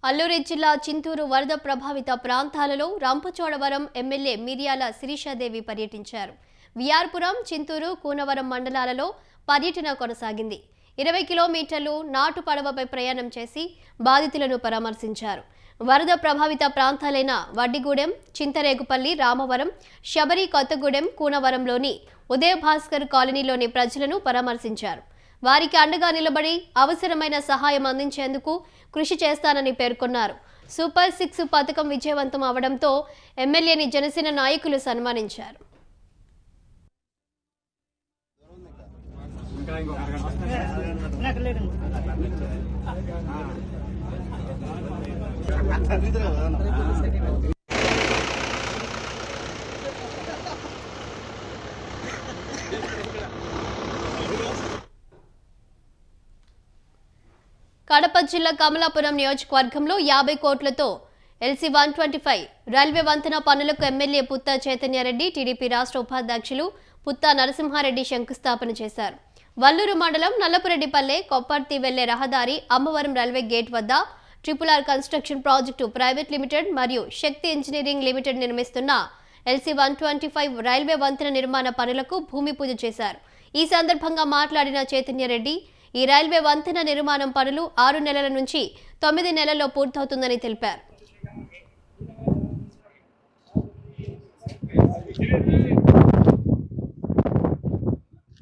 అల్లూరి జిల్లా చింతూరు వరద ప్రభావిత ప్రాంతాలలో రంపచోడవరం ఎమ్మెల్యే మిర్యాల శిరీషాదేవి పర్యటించారు. విఆర్పురం, చింతూరు, కూనవరం మండలాలలో పర్యటన కొనసాగింది. 20 కిలోమీటర్లు నాటు పడవపై ప్రయాణం చేసి బాధితులను పరామర్శించారు. వరద ప్రభావిత ప్రాంతాలైన వడ్డిగూడెం, చింతరేగుపల్లి, రామవరం, శబరి, కొత్తగూడెం, కూనవరంలోని ఉదయ భాస్కర్ కాలనీలోని ప్రజలను పరామర్శించారు. వారికి అండగా నిలబడి అవసరమైన సహాయం అందించేందుకు కృషి చేస్తానని పేర్కొన్నారు. సూపర్ 6 పథకం విజయవంతం అవడంతో ఎమ్మెల్యేని జనసేన నాయకులు సన్మానించారు. కడప జిల్లా కమలాపురం నియోజకవర్గంలో 50 కోట్లతో LC 125 రైల్వే వంతెన పనులకు ఎమ్మెల్యే పుత్తా చైతన్యారెడ్డి, టీడీపీ రాష్ట్ర ఉపాధ్యక్షులు పుత్తా నరసింహారెడ్డి శంకుస్థాపన చేశారు. వల్లూరు మండలం నల్లపురెడ్డిపల్లె కొప్పర్తి వెళ్లే రహదారి, అమ్మవరం రైల్వే గేట్ వద్ద RRR construction project private limited మరియు శక్తి ఇంజనీరింగ్ లిమిటెడ్ నిర్మిస్తున్న LC 125 రైల్వే వంతెన నిర్మాణ పనులకు భూమి పూజ చేశారు. ఈ సందర్భంగా మాట్లాడిన చైతన్యారెడ్డి, ఈ రైల్వే వంతెన నిర్మాణం పనులు 6 నెలల నుంచి 9 నెలల్లో పూర్తవుతుందని తెలిపారు.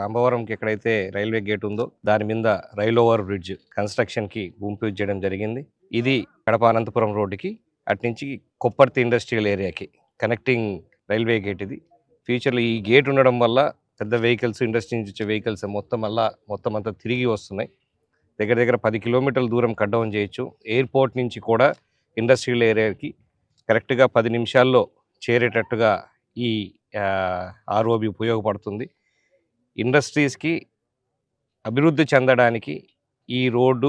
రాంబవరంకి ఎక్కడైతే రైల్వే గేట్ ఉందో దాని మీద రైల్ ఓవర్ బ్రిడ్జ్ కన్స్ట్రక్షన్ కి భూమి పూజ చేయడం జరిగింది. ఇది కడప అనంతపురం రోడ్డుకి అట్నుంచి కొప్పర్తి ఇండస్ట్రియల్ ఏరియాకి కనెక్టింగ్ రైల్వే గేట్. ఇది ఫ్యూచర్లో ఈ గేట్ ఉండడం వల్ల పెద్ద వెహికల్స్, ఇండస్ట్రీ నుంచి వచ్చే వెహికల్స్ మొత్తం అంతా తిరిగి వస్తున్నాయి. దగ్గర 10 కిలోమీటర్ల దూరం కట్ డౌన్ చేయొచ్చు. ఎయిర్పోర్ట్ నుంచి కూడా ఇండస్ట్రియల్ ఏరియాకి కరెక్ట్గా 10 నిమిషాల్లో చేరేటట్టుగా ఈ ROB ఉపయోగపడుతుంది. ఇండస్ట్రీస్కి అభివృద్ధి చెందడానికి ఈ రోడ్డు,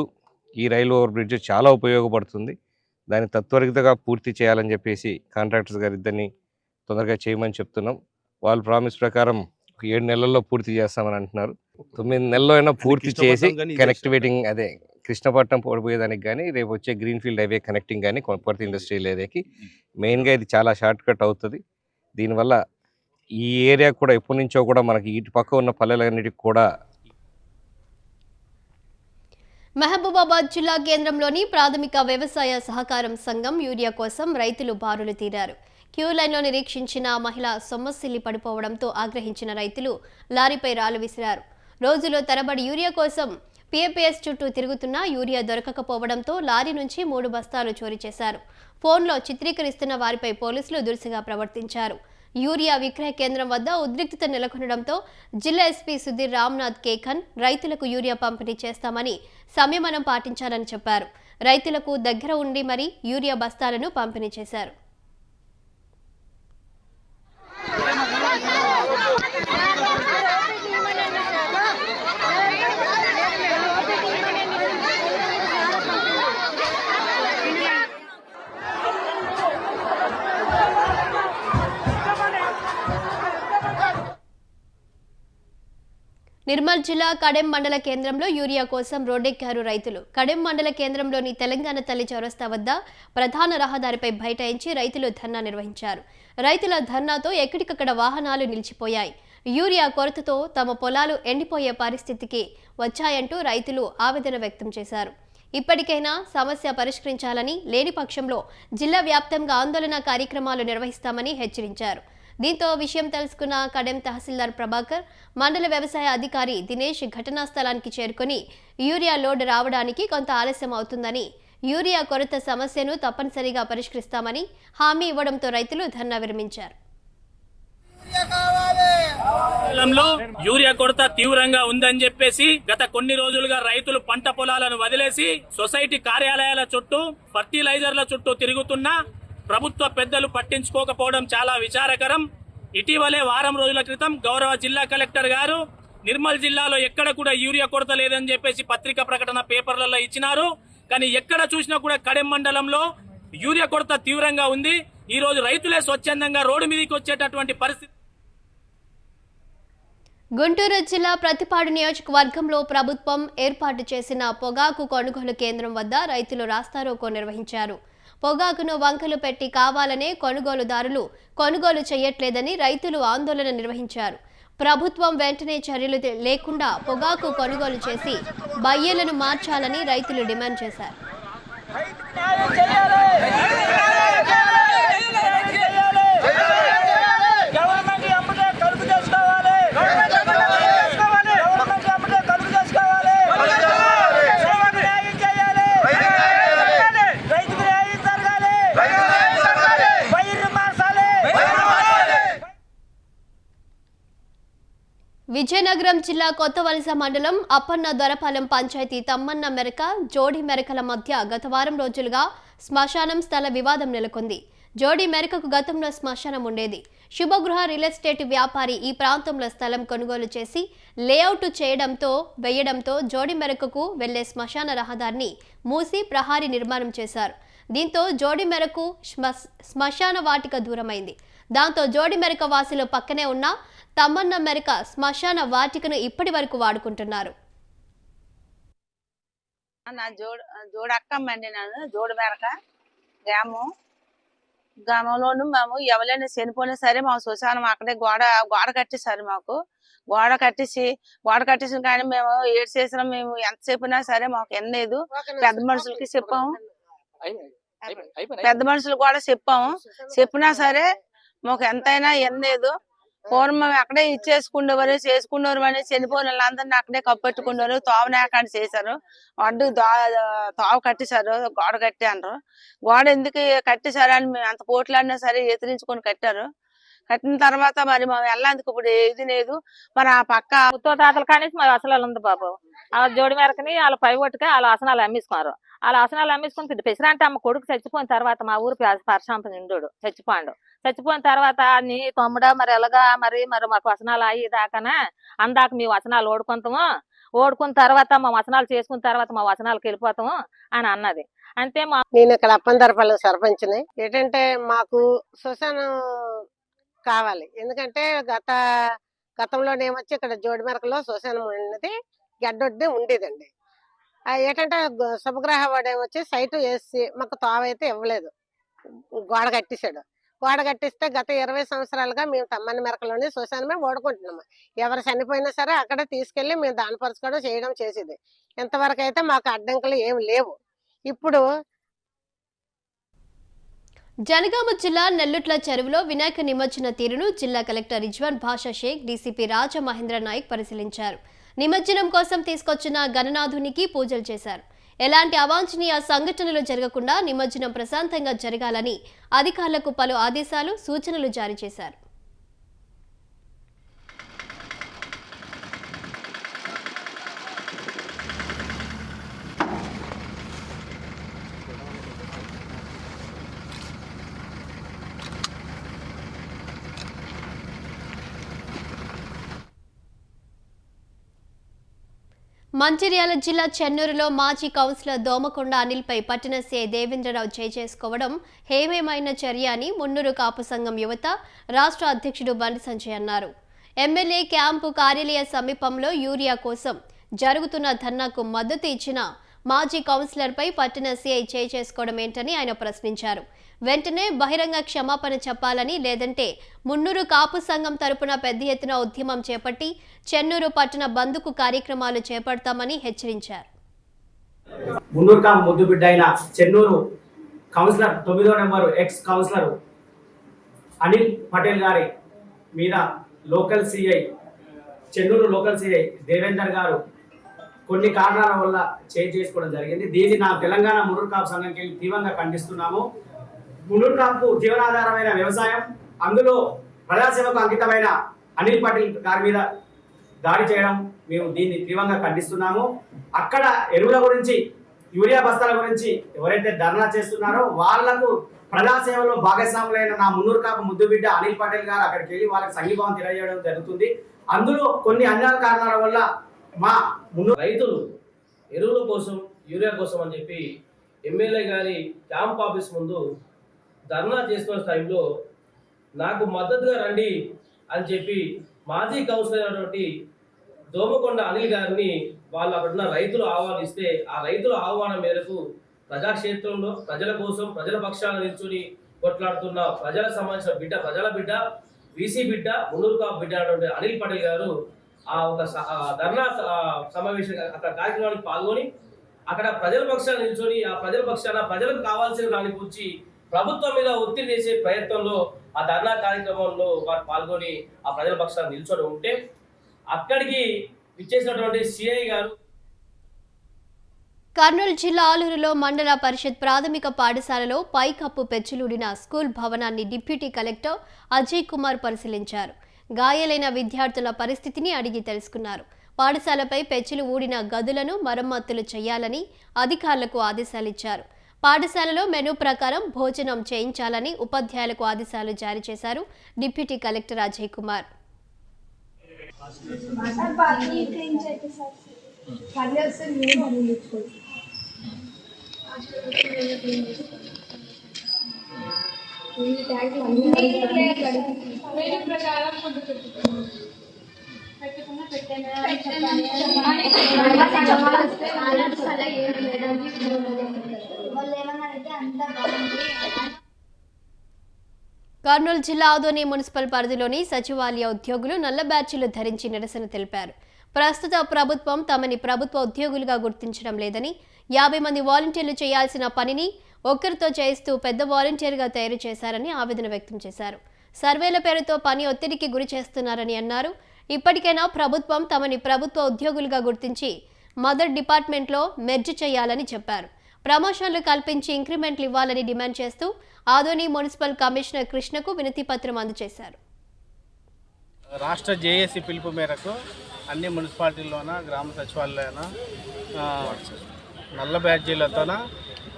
ఈ రైల్ ఓవర్ బ్రిడ్జ్ చాలా ఉపయోగపడుతుంది. దాన్ని తత్వరితగా పూర్తి చేయాలని చెప్పేసి కాంట్రాక్టర్స్ గారు ఇద్దరిని తొందరగా చేయమని చెప్తున్నాం. వాళ్ళ ప్రామిస్ ప్రకారం 7 నెలల్లో పూర్తి చేస్తామని అంటున్నారు. 9 నెలల్లో అయినా పూర్తి చేసి కనెక్టివేటింగ్ అదే కృష్ణపట్నం పోయేదానికి కానీ, రేపు వచ్చే గ్రీన్ఫీల్డ్ హైవే కనెక్టింగ్ కానీ కొప్పర్తి ఇండస్ట్రియల్ ఏరియాకి మెయిన్గా ఇది చాలా షార్ట్ కట్ అవుతుంది. దీనివల్ల ఈ ఏరియా కూడా ఎప్పటి నుంచో కూడా మనకి ఇటు పక్క ఉన్న పల్లెలన్నిటికి కూడా. మహబూబాబాద్ జిల్లా కేంద్రంలోని ప్రాథమిక వ్యవసాయ సహకారం సంఘం యూరియా కోసం రైతులు బారులు తీరారు. క్యూ లైన్లో నిరీక్షించిన మహిళ సొమ్మసిల్లి పడిపోవడంతో ఆగ్రహించిన రైతులు లారీపై రాళ్లు విసిరారు. రోజులో తరబడి యూరియా కోసం PAPS చుట్టూ తిరుగుతున్నా యూరియా దొరకకపోవడంతో లారీ నుంచి 3 బస్తాలు చోరీ చేశారు. ఫోన్లో చిత్రీకరిస్తున్న వారిపై పోలీసులు దురుసుగా ప్రవర్తించారు. యూరియా విక్రయ కేంద్రం వద్ద ఉద్రిక్తత నెలకొనడంతో జిల్లా SP సుధీర్ రామ్నాథ్ కేఖన్ రైతులకు యూరియా పంపిణీ చేస్తామని సంయమనం పాటించాలని చెప్పారు. రైతులకు దగ్గర ఉండి మరీ యూరియా బస్తాలను పంపిణీ చేశారు. నిర్మల్ జిల్లా కడెం మండల కేంద్రంలో యూరియా కోసం రోడ్డెక్కారు రైతులు. కడెం మండల కేంద్రంలోని తెలంగాణ తల్లి చౌరస్తా వద్ద ప్రధాన రహదారిపై బైఠాయించి రైతులు ధర్నా నిర్వహించారు. రైతుల ధర్నాతో ఎక్కడికక్కడ వాహనాలు నిలిచిపోయాయి. యూరియా కొరతతో తమ పొలాలు ఎండిపోయే పరిస్థితికి వచ్చాయంటూ రైతులు ఆవేదన వ్యక్తం చేశారు. ఇప్పటికైనా సమస్య పరిష్కరించాలని, లేని పక్షంలో జిల్లా వ్యాప్తంగా ఆందోళన కార్యక్రమాలు నిర్వహిస్తామని హెచ్చరించారు. దీంతో విషయం తెలుసుకున్న కడెం తహసీల్దార్ ప్రభాకర్, మండల వ్యవసాయ అధికారి దినేష్ ఘటనా స్థలానికి చేరుకుని యూరియా లోడ్ రావడానికి కొంత ఆలస్యం అవుతుందని, యూరియా కొరత సమస్యను తప్పనిసరిగా పరిష్కరిస్తామని హామీ ఇవ్వడంతో రైతులు ధర్నా విరమించారు. యూరియా కొరత తీవ్రంగా ఉందని చెప్పేసి గత కొన్ని రోజులుగా రైతులు పంట పొలాలను వదిలేసి సొసైటీ కార్యాలయాల చుట్టూ, ఫర్టిలైజర్ల చుట్టూ తిరుగుతున్నా ప్రభుత్వ పెద్దలు పట్టించుకోకపోవడం చాలా విచారకరం. ఇటీవలే వారం రోజుల క్రితం గౌరవ జిల్లా కలెక్టర్ గారు నిర్మల్ జిల్లాలో ఎక్కడ కూడా యూరియా కొరత లేదని చెప్పేసి పత్రికా ప్రకటన పేపర్లలో ఇచ్చినారు. కానీ ఎక్కడ చూసినా కూడా కడెం మండలంలో యూరియా కొరత తీవ్రంగా ఉంది. ఈ రోజు రైతులే స్వచ్ఛందంగా రోడ్డు మీదకి వచ్చేటటువంటి పరిస్థితి. గుంటూరు జిల్లా ప్రతిపాడు నియోజకవర్గంలో ప్రభుత్వం ఏర్పాటు చేసిన పొగాకు కొనుగోలు కేంద్రం వద్ద రైతులు రాస్తారోకో నిర్వహించారు. పొగాకును వంకలు పెట్టి కావాలనే కొనుగోలుదారులు కొనుగోలు చేయట్లేదని రైతులు ఆందోళన నిర్వహించారు. ప్రభుత్వం వెంటనే చర్యలు లేకుండా పొగాకు కొనుగోలు చేసి బయ్యలను మార్చాలని రైతులు డిమాండ్ చేశారు. విజయనగరం జిల్లా కొత్తవలస మండలం అప్పన్న దొరపాలెం పంచాయతీ తమ్మన్న మెరక జోడి మెరకల మధ్య గత వారం రోజులుగా శ్మశానం స్థల వివాదం నెలకొంది. జోడి మెరకకు గతంలో శ్మశానం ఉండేది. శుభగృహ రియల్ ఎస్టేట్ వ్యాపారి ఈ ప్రాంతంలో స్థలం కొనుగోలు చేసి లేఅవుట్ వేయడంతో జోడి మెరకకు వెళ్లే శ్మశాన రహదారిని మూసి ప్రహారీ నిర్మాణం చేశారు. దీంతో జోడి మెరకు శ్మశాన వాటిక దూరమైంది. దాంతో జోడి మెరక వాసులు పక్కనే ఉన్న తమ్మన్న మెరక శ్మశాన వాటికను ఇప్పటి వరకు వాడుకుంటున్నారు. నా జోడక్కమ్మండి. నేను జోడు మెరక గ్రామంలోను మేము ఎవరైనా చనిపోయినా సరే మా శ్మశానం అక్కడే గోడ కట్టేసారు. మాకు గోడ కట్టేసి కానీ మేము ఏడు చేసినా మేము ఎంత చెప్పినా సరే మాకు ఎన్నలేదు. పెద్ద మనుషులకి చెప్పాము, పెద్ద మనుషులు కూడా చెప్పినా సరే మాకు ఎంతైనా ఎన్నలేదు. పూర్వం అక్కడే చేసుకునేవారు అని చనిపోయిన వాళ్ళందరినీ అక్కడే కప్పెట్టుకున్నారు. తోవనాకాండ చేశారు, అడ్డు తోవ కట్టేశారు, గోడ కట్టి అంటారు. గోడ ఎందుకు కట్టేశారు అని మేము అంత పోట్లాడినా సరే ఎదిరించుకొని కట్టారు. కట్టిన తర్వాత మరి మేము వెళ్ళేందుకు ఇప్పుడు ఏది లేదు. మరి ఆ పక్క తాతల కానీ మరి అసలు ఉంది బాబు. ఆ జోడి మేరకని వాళ్ళ పై ఒట్టుగా వాళ్ళ ఆసనాలు అమ్మేసుకున్నారు. వాళ్ళ ఆసనాలు అమ్మేసుకుని పెసిరంటే అమ్మ కొడుకు చచ్చిపోయిన తర్వాత మా ఊరు పరశాంతం నిండు చచ్చిపోయిన తర్వాత నీ తమ్ముడా మరి ఎలాగా మరి మాకు వసనాలు అయ్యి దాకానా అందాక మీ వసనాలు ఓడుకున్న తర్వాత మా వసనాలు చేసుకున్న తర్వాత మా వసనాలకు వెళ్ళిపోతాము అని అన్నది. అంతే నేను ఇక్కడ అప్పందరపల్లి సర్పంచ్ని. ఏంటంటే మాకు శ్మశానం కావాలి. ఎందుకంటే గతంలోనేమొచ్చి ఇక్కడ జోడిమెరకలో శ్మశానం ఉన్నది, గడ్డొడ్డి ఉండేదండి. ఏంటంటే శుభగ్రహ వాడేమొచ్చి సైటు వేసి మాకు తావైతే ఇవ్వలేదు, గోడ కట్టేశాడు. గోడ కట్టిస్తే గత 20 సంవత్సరాలుగా మేము తమ్మని మెరకలోనే శ్మశానమే ఓడుకుంటున్నాము. ఎవరు చనిపోయినా సరే అక్కడ తీసుకెళ్లి మేము దానపరచుకోవడం చేయడం చేసేది. ఇంతవరకు అయితే మాకు అడ్డంకులు ఏమి లేవు. ఇప్పుడు జనగామ జిల్లా నెల్లుట్ల చెరువులో వినాయక నిమజ్జన తీరును జిల్లా కలెక్టర్ రిజ్వాన్ భాషా షేక్, డీసీపీ రాజమహేంద్ర నాయక్ పరిశీలించారు. నిమజ్జనం కోసం తీసుకొచ్చిన గణనాథునికి పూజలు చేశారు. ఎలాంటి అవాంఛనీయ సంఘటనలు జరగకుండా నిమజ్జనం ప్రశాంతంగా జరగాలని అధికారులకు పలు ఆదేశాలు, సూచనలు జారీ చేశారు. మంచిర్యాల జిల్లా చెన్నూరులో మాజీ కౌన్సిలర్ దోమకొండ అనిల్పై పట్టణ సీఐ దేవేంద్రరావు చేసుకోవడం హేయమైన చర్య అని మున్నూరు కాపు సంఘం యువత రాష్ట్ర అధ్యక్షుడు బండి సంజయ్ అన్నారు. ఎమ్మెల్యే క్యాంపు కార్యాలయ సమీపంలో యూరియా కోసం జరుగుతున్న ధర్నాకు మద్దతు ఇచ్చిన మాజీ కౌన్సిలర్పై పట్టణ సీఐ చేసుకోవడం ఏంటని ఆయన ప్రశ్నించారు. వెంటనే బహిరంగ క్షమాపణ చెప్పాలని, లేదంటే మున్నూరు కాపు సంఘం తరపున పెద్ద ఎత్తున ఉద్యమం చేపట్టి చెన్నూరు పట్టణ బంద్కు కార్యక్రమాలు చేపడతామని హెచ్చరించారు. మున్నూరు కాపు ముద్దుబిడ్డ అయిన చెన్నూరు కౌన్సిలర్ 9వ number ex councillor Anil Patel గారి మీద చెన్నూరు లోకల్ సిఐ దేవేందర్ గారు కొన్ని కారణాల వల్ల చేసుకోవడం జరిగింది. దీన్ని నా తెలంగాణ మున్నూరు కాపు సంఘంకి తీవ్రంగా ఖండిస్తున్నాము. మున్నూరు కాపు జీవనాధారమైన వ్యవసాయం, అందులో ప్రజాసేవకు అంకితమైన అనిల్ పటేల్ గారి మీద దాడి చేయడం మేము దీన్ని తీవ్రంగా ఖండిస్తున్నాము. అక్కడ ఎరువుల గురించి, యూరియా బస్తాల గురించి ఎవరైతే ధర్నా చేస్తున్నారో వాళ్లకు ప్రజాసేవలో భాగస్వాములైన నా మున్నూరు కాపు ముద్దుబిడ్డ అనిల్ పటేల్ గారు అక్కడికి వెళ్ళి వాళ్ళకి సంఘీభావం తెలియజేయడం జరుగుతుంది. అందులో కొన్ని అన్యాయ కారణాల వల్ల మా రైతులు ఎరువుల కోసం, యూరియా కోసం అని చెప్పి ఎమ్మెల్యే గారి క్యాంప్ ఆఫీస్ ముందు ధర్నా చేస్తున్న టైంలో నాకు మద్దతుగా రండి అని చెప్పి మాజీ కౌన్సిలర్ అయినటువంటి దోమకొండ అనిల్ గారిని వాళ్ళు అక్కడ ఉన్న రైతులు ఆహ్వానిస్తే ఆ రైతుల ఆహ్వానం మేరకు ప్రజాక్షేత్రంలో ప్రజల కోసం ప్రజల పక్షాన నిల్చుని కొట్లాడుతున్న ప్రజలకు సంబంధించిన బిడ్డ, ప్రజల బిడ్డ, వీసీ బిడ్డ, మున్నూరు కాపు బిడ్డ అయినటువంటి అనిల్ పటేల్ గారు ఆ ఒక ధర్నా సమావేశం అక్కడ కార్యక్రమానికి పాల్గొని అక్కడ ప్రజల పక్షాన నిల్చొని ఆ ప్రజల పక్షాన ప్రజలకు కావాల్సిన దాని గురించి ప్రభుత్వం మీద ఒత్తిడి చేసే ప్రయత్నంలో ఆ ధర్నా కార్యక్రమంలో వారు పాల్గొని ఆ ప్రజల పక్షాన నిల్చొని ఉంటే అక్కడికి విచ్చేసినటువంటి సిఐ గారు కర్నూలు జిల్లా ఆలూరులో మండల పరిషత్ ప్రాథమిక పాఠశాలలో పైకప్పు పెచ్చులూడిన స్కూల్ భవనాన్ని డిప్యూటీ కలెక్టర్ అజయ్ కుమార్ పరిశీలించారు. గాయాలైన విద్యార్థుల పరిస్థితిని అడిగి తెలుసుకున్నారు. పాఠశాలపై పెచ్చులు ఊడిన గదులను మరమ్మతులు చేయాలని అధికారులకు ఆదేశాలిచ్చారు. పాఠశాలలో మెనూ ప్రకారం భోజనం చేయించాలని ఉపాధ్యాయులకు ఆదేశాలు జారీ చేశారు డిప్యూటీ కలెక్టర్ అజయ్ కుమార్. కర్నూలు జిల్లా ఆదోని మున్సిపల్ పరిధిలోని సచివాలయ ఉద్యోగులు నల్ల బ్యాడ్జీలు ధరించి నిరసన తెలిపారు. ప్రస్తుత ప్రభుత్వం తమని ప్రభుత్వ ఉద్యోగులుగా గుర్తించడం లేదని, 50 మంది వాలంటీర్లు చేయాల్సిన పనిని ఒక్కరితో చేయిస్తూ పెద్ద వాలంటీర్గా తయారు చేశారని ఆవేదన వ్యక్తం చేశారు. సర్వేల పేరుతో పని ఒత్తిడికి గురి చేస్తున్నారని అన్నారు. ఇప్పటికైనా ప్రభుత్వం తమని ప్రభుత్వ ఉద్యోగులుగా గుర్తించి మదర్ డిపార్ట్మెంట్లో మెర్జ్ చేయాలని చెప్పారు. ప్రమోషన్లు కల్పించి ఇంక్రిమెంట్లు ఇవ్వాలని డిమాండ్ చేస్తూ ఆదోని మున్సిపల్ కమిషనర్ కృష్ణకు వినతి పత్రం అందజేశారు. రాష్ట్ర జేఏసీ పిలుపు మేరకు అన్ని మున్సిపాలిటీల్లోన గ్రామ సచివాలయాన నల్ల బ్యాడ్జీలతోన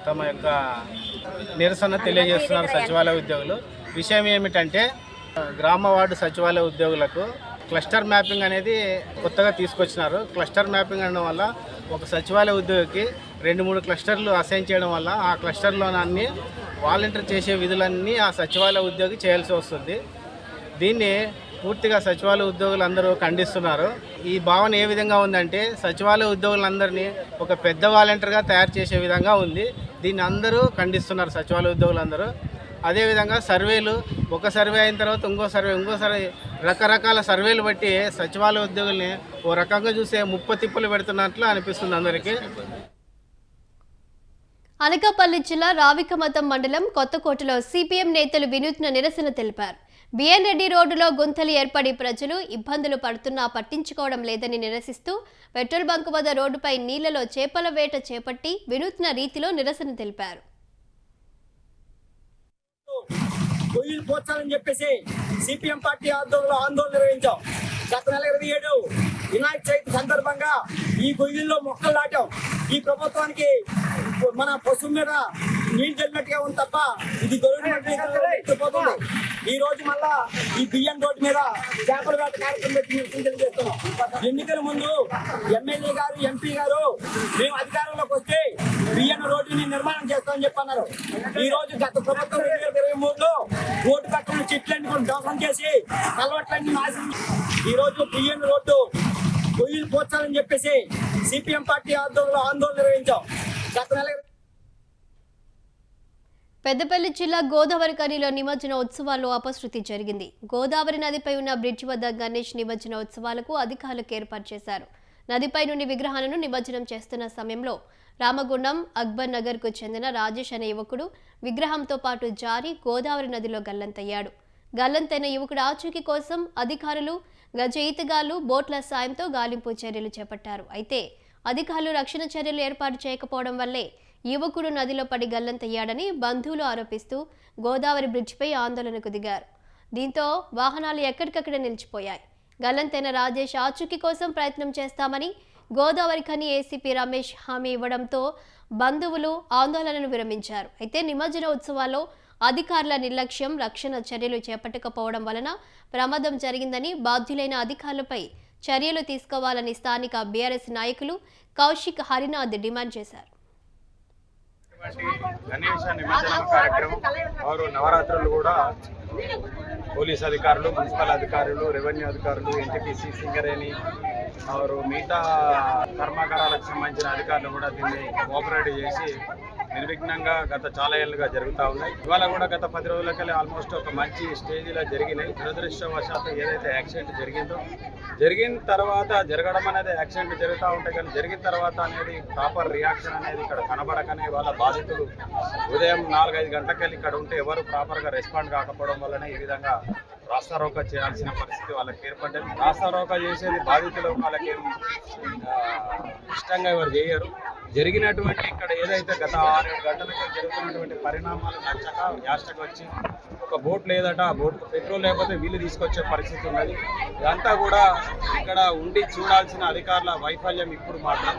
తమ యొక్క నిరసన తెలియజేస్తున్నారు సచివాలయ ఉద్యోగులు. విషయం ఏమిటంటే గ్రామ వార్డు సచివాలయ ఉద్యోగులకు క్లస్టర్ మ్యాపింగ్ అనేది కొత్తగా తీసుకొచ్చినారు. క్లస్టర్ మ్యాపింగ్ అనడం వల్ల ఒక సచివాలయ ఉద్యోగికి 2-3 క్లస్టర్లు అసైన్ చేయడం వల్ల ఆ క్లస్టర్లోనన్నీ వాలంటీర్ చేసే విధులన్నీ ఆ సచివాలయ ఉద్యోగి చేయాల్సి వస్తుంది. దీన్ని పూర్తిగా సచివాలయ ఉద్యోగులందరూ ఖండిస్తున్నారు. ఈ భావన ఏ విధంగా ఉందంటే సచివాలయ ఉద్యోగులందరినీ ఒక పెద్ద వాలంటీర్గా తయారు చేసే విధంగా ఉంది. దీన్ని అందరూ ఖండిస్తున్నారు సచివాలయ ఉద్యోగులందరూ. అదేవిధంగా సర్వేలు, ఒక సర్వే అయిన తర్వాత ఇంకో సర్వే రకరకాల సర్వేలు బట్టి సచివాలయ ఉద్యోగుల్ని ఓ రకంగా చూసే ముప్పు తిప్పులు పెడుతున్నట్లు అనిపిస్తుంది అందరికీ. అనకాపల్లి జిల్లా రావికమతం మండలం కొత్తకోటలో సిపిఎం నేతలు వినూత్న నిరసన తెలిపారు. బిఎన్ రెడ్డి రోడ్డులో గుంతలు ఏర్పడి ప్రజలు ఇబ్బందులు పడుతున్నా పట్టించుకోవడం లేదని నిరసిస్తూ పెట్రోల్ బంక్ వద్ద రోడ్డుపై నీళ్లలో చేపల వేట చేపట్టి వినూత్న రీతిలో నిరసన తెలిపారు. గొయ్యిలు పోర్చాలని చెప్పేసి సిపిఎం పార్టీ ఆధ్వర్యంలో ఆందోళన నిర్వహించాం. గత నెల 27 వినాయక చవితి సందర్భంగా ఈ గొయ్యిల్లో మొక్కలు నాటాం. ఈ ప్రభుత్వానికి మన పశువు మీద నీళ్ళు చల్లినట్టుగా ఉంది తప్ప ఇది గొర్రెపోతుంది. ఈ రోజు మళ్ళా ఈ బియ్యం రోడ్డు మీద చేపల వేట కార్యక్రమం పెట్టి నిరసన చేస్తున్నాం. ఎన్నికల ముందు ఎమ్మెల్యే గారు, ఎంపీ గారు మేము అధికారంలోకి వస్తే బియ్యం రోడ్డుని నిర్మాణం చేస్తామని చెప్పన్నారు. ఈ రోజు గత ప్రభుత్వం 2023లో ఓటు కట్టడం చెట్లన్నీ కూడా ధ్వంసం చేసి కలవట్లన్నీ నాశనం. ఈ రోజు బియ్యం రోడ్డు గొయ్యిలు పోర్చాలని చెప్పేసి సిపిఎం పార్టీ ఆధ్వర్యంలో ఆందోళన నిర్వహించాం. గత నెల పెద్దపల్లి జిల్లా గోదావరి కనిలో నిమజ్జన ఉత్సవాల్లో అపశృతి జరిగింది. గోదావరి నదిపై ఉన్న బ్రిడ్జి వద్ద గణేష్ నిమజ్జన ఉత్సవాలకు అధికారులకు ఏర్పాటు చేశారు. నదిపై నుండి విగ్రహాలను నిమజ్జనం చేస్తున్న సమయంలో రామగుండం అక్బర్ నగర్కు చెందిన రాజేష్ అనే యువకుడు విగ్రహంతో పాటు జారి గోదావరి నదిలో గల్లంతయ్యాడు. గల్లంతైన యువకుడు ఆచూకీ కోసం అధికారులు, గజ ఈతగాళ్లు, బోట్ల సాయంతో గాలింపు చర్యలు చేపట్టారు. అయితే అధికారులు రక్షణ చర్యలు ఏర్పాటు చేయకపోవడం వల్లే యువకుడు నదిలో పడి గల్లంతయ్యాడని బంధువులు ఆరోపిస్తూ గోదావరి బ్రిడ్జిపై ఆందోళనకు దిగారు. దీంతో వాహనాలు ఎక్కడికక్కడ నిలిచిపోయాయి. గల్లంతైన రాజేష్ ఆచూకీ కోసం ప్రయత్నం చేస్తామని గోదావరి ఖని ఏసీపీ రమేష్ హామీ ఇవ్వడంతో బంధువులు ఆందోళనను విరమించారు. అయితే నిమజ్జన ఉత్సవాల్లో అధికారుల నిర్లక్ష్యం, రక్షణ చర్యలు చేపట్టకపోవడం వలన ప్రమాదం జరిగిందని, బాధ్యులైన అధికారులపై చర్యలు తీసుకోవాలని స్థానిక బీఆర్ఎస్ నాయకులు కౌశిక్ హరినాథ్ డిమాండ్ చేశారు. గణేష నిమజ్జనం కార్యక్రమం వారు నవరాత్రులు కూడా పోలీస్ అధికారులు, మున్సిపల్ అధికారులు, రెవెన్యూ అధికారులు, ఎన్టీపీసీ, సింగరేణి మిగతా కర్మాగారాలకు సంబంధించిన అధికారులు కూడా దీన్ని కోఆపరేట్ చేసి నిర్విఘ్నంగా గత చాలా ఏళ్ళుగా జరుగుతూ ఉన్నాయి. ఇవాళ కూడా గత 10 రోజులకెళ్ళి ఆల్మోస్ట్ ఒక మంచి స్టేజ్లో జరిగినాయి. దురదృష్టవశాత్తు ఏదైతే యాక్సిడెంట్ జరిగిన తర్వాత జరగడం అనేది యాక్సిడెంట్ జరుగుతూ ఉంటాయి, కానీ జరిగిన తర్వాత అనేది ప్రాపర్ రియాక్షన్ అనేది ఇక్కడ కనబడకనే వాళ్ళ బాధితులు ఉదయం 4-5 గంటలకెళ్ళి ఇక్కడ ఉంటే ఎవరు ప్రాపర్గా రెస్పాండ్ కాకపోవడం వల్లనే ఈ విధంగా రాస్తారోకా చేయాల్సిన పరిస్థితి వాళ్ళకి ఏర్పడ్డది. రాస్తారోకా చేసేది బాధితులు, వాళ్ళకి ఇష్టంగా ఎవరు చేయరు. జరిగినటువంటి ఇక్కడ ఏదైతే గత 6-7 గంటలకు జరుగుతున్నటువంటి పరిణామాలు నచ్చక యాస్టకు వచ్చి ఒక బోట్ లేదట, ఆ బోట్ పెట్రోల్ లేకపోతే వీళ్ళు తీసుకొచ్చే పరిస్థితి ఉన్నది. ఇదంతా కూడా ఇక్కడ ఉండి చూడాల్సిన అధికారుల వైఫల్యం. ఇప్పుడు మాత్రం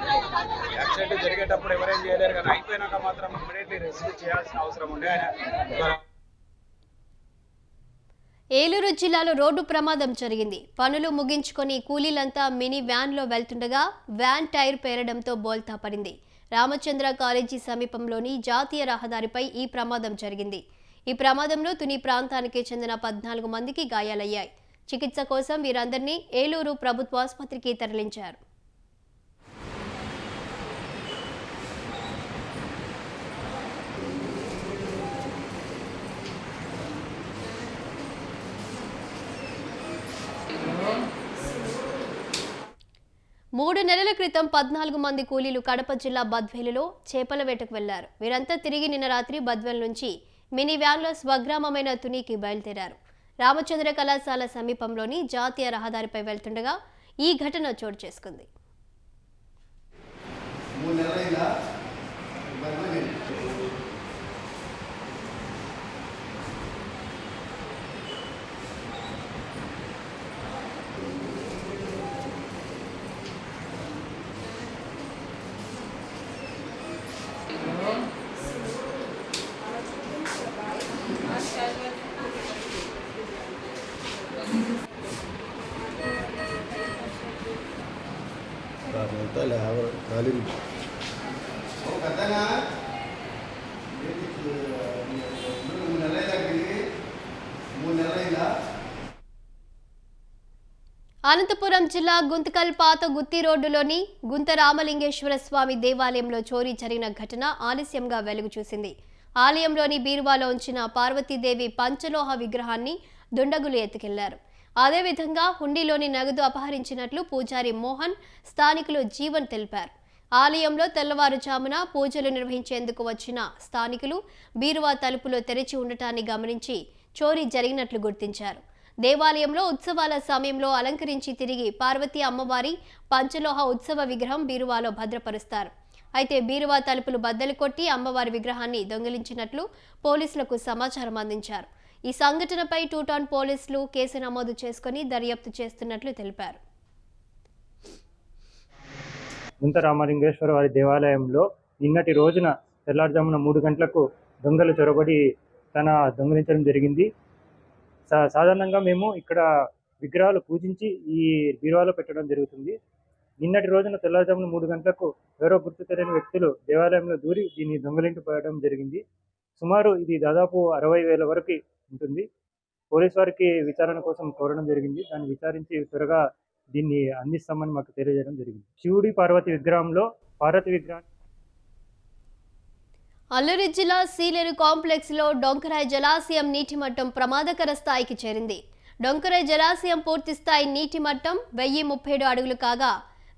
యాక్సిడెంట్ జరిగేటప్పుడు ఎవరేం చేయలేరు, కానీ అయిపోయినాక మాత్రం ఇమ్మీడియట్లీ రెస్క్యూ చేయాల్సిన అవసరం ఉండే. ఏలూరు జిల్లాలో రోడ్డు ప్రమాదం జరిగింది. పనులు ముగించుకొని కూలీలంతా మినీ వ్యాన్లో వెళ్తుండగా వ్యాన్ టైర్ పేరడంతో బోల్తా పడింది. రామచంద్ర కాలేజీ సమీపంలోని జాతీయ రహదారిపై ఈ ప్రమాదం జరిగింది. ఈ ప్రమాదంలో తుని ప్రాంతానికి చెందిన 14 మందికి గాయాలయ్యాయి. చికిత్స కోసం వీరందరినీ ఏలూరు ప్రభుత్వ ఆసుపత్రికి తరలించారు. మూడు నెలల క్రితం 14 మంది కూలీలు కడప జిల్లా బద్వేలులో చేపల వేటకు వెళ్లారు. వీరంతా తిరిగి నిన్న రాత్రి బద్వేల్ నుంచి మినీ వ్యాన్లో స్వగ్రామమైన తునికి బయలుదేరారు. రామచంద్ర కళాశాల సమీపంలోని జాతీయ రహదారిపై వెళ్తుండగా ఈ ఘటన చోటు చేసుకుంది. అనంతపురం జిల్లా గుంతకల్ పాత గుత్తి రోడ్డులోని గుంత రామలింగేశ్వర స్వామి దేవాలయంలో చోరీ జరిగిన ఘటన ఆలస్యంగా వెలుగు చూసింది. ఆలయంలోని బీరువాలో ఉంచిన పార్వతీదేవి పంచలోహ విగ్రహాన్ని దుండగులు ఎత్తుకెళ్లారు. అదేవిధంగా హుండీలోని నగదు అపహరించినట్లు పూజారి మోహన్, స్థానికులు జీవన్ తెలిపారు. ఆలయంలో తెల్లవారుజామున పూజలు నిర్వహించేందుకు వచ్చిన స్థానికులు బీరువా తలుపులు తెరిచి ఉండటాన్ని గమనించి చోరీ జరిగినట్లు గుర్తించారు. దేవాలయంలో ఉత్సవాల సమయంలో అలంకరించి తిరిగి పార్వతీ అమ్మవారి పంచలోహ ఉత్సవ విగ్రహం బీరువాలో భద్రపరుస్తారు. అయితే బీరువా తలుపులు బద్దలు కొట్టి అమ్మవారి విగ్రహాన్ని దొంగిలించినట్లు పోలీసులకు సమాచారం అందించారు. ఈ సంఘటనపై 2 టౌన్ పోలీసులు కేసు నమోదు చేసుకుని దర్యాప్తు చేస్తున్నట్లు తెలిపారు. గుంత రామలింగేశ్వర వారి దేవాలయంలో నిన్నటి రోజున తెల్లారుజామున 3 గంటలకు దొంగలు చొరబడి దొంగిలించడం జరిగింది. సాధారణంగా మేము ఇక్కడ విగ్రహాలు పూజించి ఈ బీరువాలో పెట్టడం జరుగుతుంది. నిన్నటి రోజున తెల్లారుజామున 3 గంటలకు ఎవరో గుర్తు తెలియని వ్యక్తులు దేవాలయంలో దూరి దీన్ని దొంగిలించిపోయడం జరిగింది. సుమారు ఇది దాదాపు 60,000 వరకు ఉంటుంది. పోలీసు వారికి విచారణ కోసం కోరడం జరిగింది. దాన్ని విచారించి త్వరగా దీన్ని అందిస్తామని మాకు తెలియజేయడం జరిగింది. శివుడి పార్వతి విగ్రహంలో పార్వతి విగ్రహం. అల్లూరి జిల్లా సీలేరు కాంప్లెక్స్ లో డొంకరాయ్ జలాశయం నీటి మట్టం ప్రమాదకర స్థాయికి చేరింది. డొంకరాయ్ జలాశయం పూర్తి స్థాయి నీటి మట్టం 1037 అడుగులు కాగా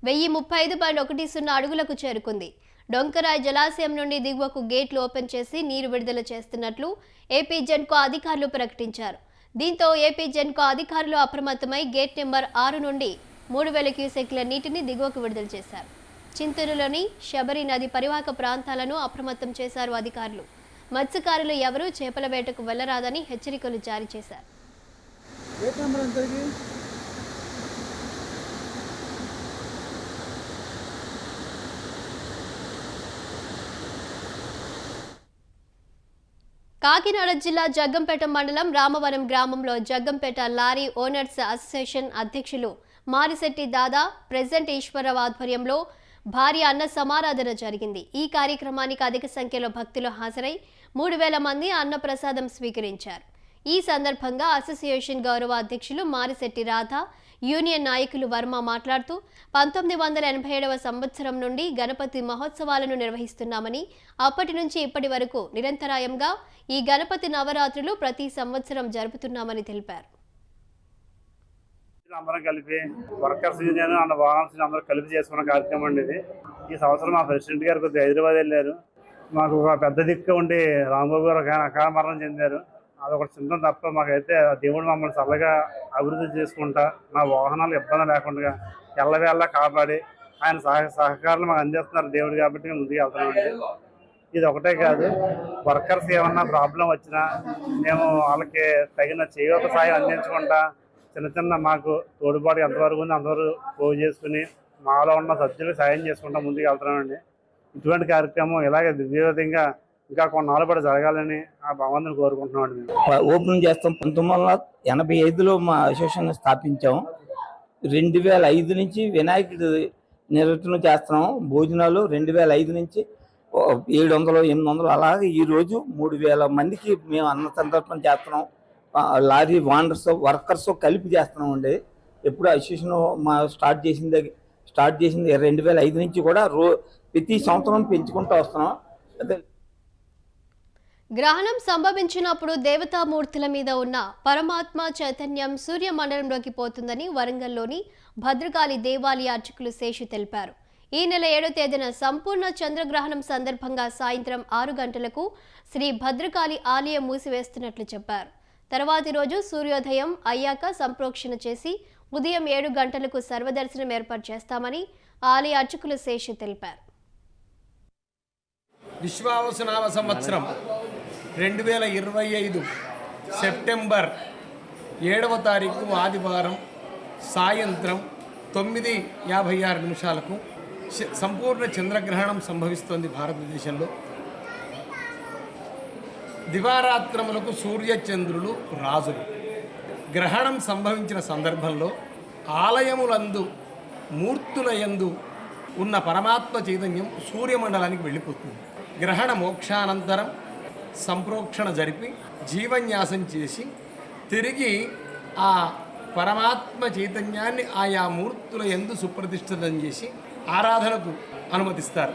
1035.10 అడుగులకు చేరుకుంది. డొంకరాయ్ జలాశయం నుండి దిగువకు గేట్లు ఓపెన్ చేసి నీరు విడుదల చేస్తున్నట్లు ఏపీ జెన్కో అధికారులు ప్రకటించారు. దీంతో ఏపీ జెన్కో అధికారులు అప్రమత్తమై గేట్ నెంబర్ 6 నుండి 3000 క్యూసెక్ల నీటిని దిగువకు విడుదల చేశారు. చింతూరులోని శబరి నది పరివాహక ప్రాంతాలను అప్రమత్తం చేశారు అధికారులు. మత్స్యకారులు ఎవరూ చేపల వేటకు వెళ్లరాదని హెచ్చరికలు జారీ చేశారు. కాకినాడ జిల్లా జగ్గంపేట మండలం రామవరం గ్రామంలో జగ్గంపేట లారీ ఓనర్స్ అసోసియేషన్ అధ్యక్షులు మారిశెట్టి దాదా, ప్రెసిడెంట్ ఈశ్వరరావు ఆధ్వర్యంలో భారీ అన్న సమారాధన జరిగింది. ఈ కార్యక్రమానికి అధిక సంఖ్యలో భక్తులు హాజరై 3000 మంది అన్న ప్రసాదం స్వీకరించారు. ఈ సందర్భంగా అసోసియేషన్ గౌరవ అధ్యక్షులు మారిశెట్టి రాధ, యూనియన్ నాయకులు వర్మ మాట్లాడుతూ 1987వ సంవత్సరం నుండి గణపతి మహోత్సవాలను నిర్వహిస్తున్నామని, అప్పటి నుంచి ఇప్పటి వరకు నిరంతరాయంగా ఈ గణపతి నవరాత్రులు ప్రతి సంవత్సరం జరుపుతున్నామని తెలిపారు. అందరం కలిపి వర్కర్స్ యూనియన్ అండ్ వాహనర్స్ అందరూ కలిపి చేసుకున్న కార్యక్రమం అండి ఇది. ఈ సంవత్సరం మా ప్రెసిడెంట్ గారు కొద్దిగా హైదరాబాద్ వెళ్ళారు. మాకు ఒక పెద్ద దిక్కు ఉండి రాంబాబు గారు అకాల మరణం చెందారు. అదొకటి చిన్న తప్ప మాకైతే దేవుడు మమ్మల్ని చల్లగా అభివృద్ధి చేసుకుంటా, మా వాహనాలు ఇబ్బంది లేకుండా ఎల్లవేళ్ళ కాపాడి ఆయన సహకారాలు మాకు అందిస్తున్నారు దేవుడు కాబట్టి మేము ముందుకు వెళ్తున్నామండి. ఇది ఒకటే కాదు, వర్కర్స్ ఏమన్నా ప్రాబ్లం వచ్చినా మేము వాళ్ళకి తగిన చేయూత సాయం అందించుకుంటా చిన్న చిన్న మాకు తోడుబాటు ఎంతవరకు ఉంది అంతవరకు పోగు చేసుకుని మాలో ఉన్న సభ్యులు సాయం చేసుకుంటా ముందుకు వెళ్తున్నామండి. ఇటువంటి కార్యక్రమం ఇలాగే దివ్యవిధంగా ఇంకా కొన్నాళ్ళు పాటు జరగాలని ఆ భగవంతుని కోరుకుంటున్నామండి. ఓపెన్ చేస్తాం. 1985లో మా అసోసియేషన్ స్థాపించాం. 2005 నుంచి వినాయకుడి నిరసన చేస్తున్నాం. భోజనాలు 2005 నుంచి 700, 800 అలాగే ఈరోజు 3000 మందికి మేము అన్న సందర్భం చేస్తున్నాం. లారీ వాండర్స్ వర్కర్స్ కలిపి చేస్తున్నాం అండి. ఎప్పుడు అసోసియేషన్ మా స్టార్ట్ చేసింది 2005 నుంచి కూడా ప్రతి సంవత్సరం పెంచుకుంటూ వస్తున్నాం. అదే గ్రహణం సంభవించినప్పుడు దేవతామూర్తుల మీద ఉన్న పరమాత్మ చైతన్యం సూర్యమండలంలోకి పోతుందని వరంగల్లోని భద్రకాళి దేవాలయ అర్చకులు శేషు తెలిపారు. ఈ నెల 7వ తేదీన సంపూర్ణ చంద్రగ్రహణం సందర్భంగా సాయంత్రం 6 గంటలకు శ్రీ భద్రకాళి ఆలయం మూసివేస్తున్నట్లు చెప్పారు. తర్వాతి రోజు సూర్యోదయం అయ్యాక సంప్రోక్షణ చేసి ఉదయం 7 గంటలకు సర్వదర్శనం ఏర్పాటు చేస్తామని ఆలయ అర్చకులు శేషు తెలిపారు. విశ్వావసునామ సంవత్సరం 2025 సెప్టెంబర్ 7వ తారీఖు ఆదివారం సాయంత్రం 9:56 సంపూర్ణ చంద్రగ్రహణం సంభవిస్తోంది భారతదేశంలో. దివారాత్రములకు సూర్యచంద్రులు రాజులు. గ్రహణం సంభవించిన సందర్భంలో ఆలయములందు మూర్తులయందు ఉన్న పరమాత్మ చైతన్యం సూర్యమండలానికి వెళ్ళిపోతుంది. గ్రహణ మోక్షానంతరం సంప్రోక్షణ జరిపి జీవన్యాసం చేసి తిరిగి ఆ పరమాత్మ చైతన్యాన్ని ఆయా మూర్తుల యందు సుప్రతిష్ఠితం చేసి ఆరాధనకు అనుమతిస్తారు.